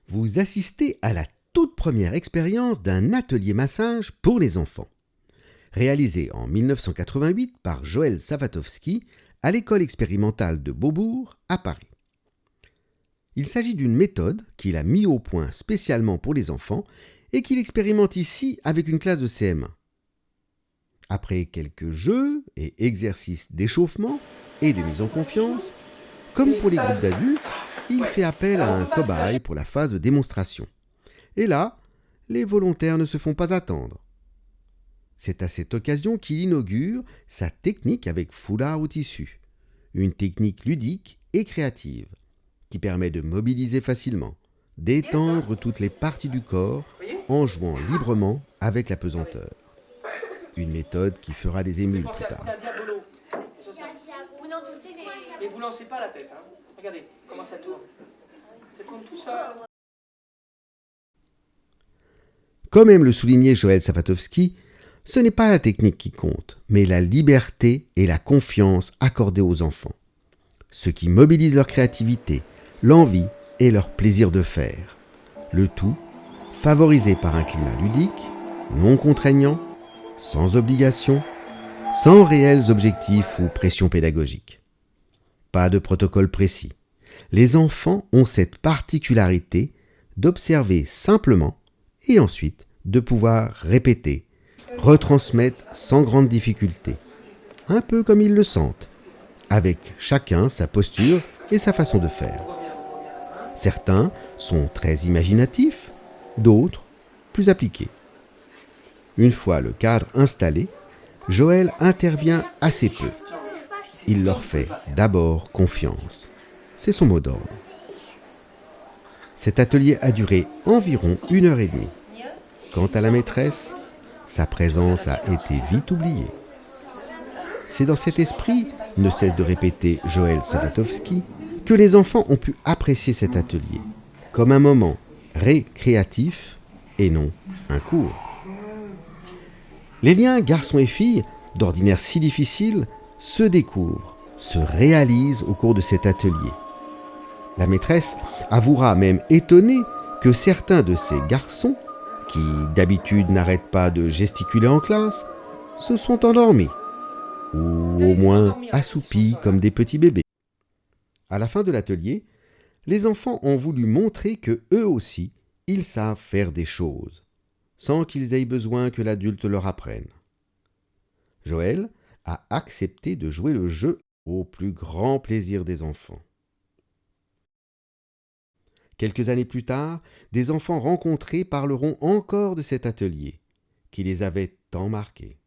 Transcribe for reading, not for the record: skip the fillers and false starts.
Vous assistez à la toute première expérience d'un atelier massage pour les enfants, réalisé en 1988 par Joël Savatowski à l'école expérimentale de Beaubourg à Paris. Il s'agit d'une méthode qu'il a mis au point spécialement pour les enfants et qu'il expérimente ici avec une classe de CM1. Après quelques jeux et exercices d'échauffement et de mise en confiance, comme pour les groupes d'adultes, il fait appel à un cobaye pour la phase de démonstration. Et là, les volontaires ne se font pas attendre. C'est à cette occasion qu'il inaugure sa technique avec foulard ou tissu, une technique ludique et créative qui permet de mobiliser facilement, d'étendre toutes les parties du corps en jouant librement avec la pesanteur. Une méthode qui fera des émules plus tard. Mais vous lancez pas la tête, hein. Regardez comment ça tourne. Ça tourne tout seul. Comme aime le souligner Joël Savatowski, ce n'est pas la technique qui compte, mais la liberté et la confiance accordées aux enfants. Ce qui mobilise leur créativité, l'envie et leur plaisir de faire. Le tout favorisé par un climat ludique, non contraignant, sans obligation, sans réels objectifs ou pression pédagogique. Pas de protocole précis. Les enfants ont cette particularité d'observer simplement et ensuite de pouvoir répéter, retransmettre sans grande difficulté, un peu comme ils le sentent, avec chacun sa posture et sa façon de faire. Certains sont très imaginatifs, d'autres plus appliqués. Une fois le cadre installé, Joël intervient assez peu. Il leur fait d'abord confiance. C'est son mot d'ordre. Cet atelier a duré environ 1h30. Quant à la maîtresse, sa présence a été vite oubliée. C'est dans cet esprit, ne cesse de répéter Joël Savatowski, que les enfants ont pu apprécier cet atelier, comme un moment récréatif et non un cours. Les liens garçons et filles, d'ordinaire si difficiles, se découvrent, se réalisent au cours de cet atelier. La maîtresse avouera même étonnée que certains de ces garçons, qui d'habitude n'arrêtent pas de gesticuler en classe, se sont endormis, ou au moins assoupis comme des petits bébés. À la fin de l'atelier, les enfants ont voulu montrer que eux aussi, ils savent faire des choses, sans qu'ils aient besoin que l'adulte leur apprenne. Joël a accepté de jouer le jeu au plus grand plaisir des enfants. Quelques années plus tard, des enfants rencontrés parleront encore de cet atelier, qui les avait tant marqués.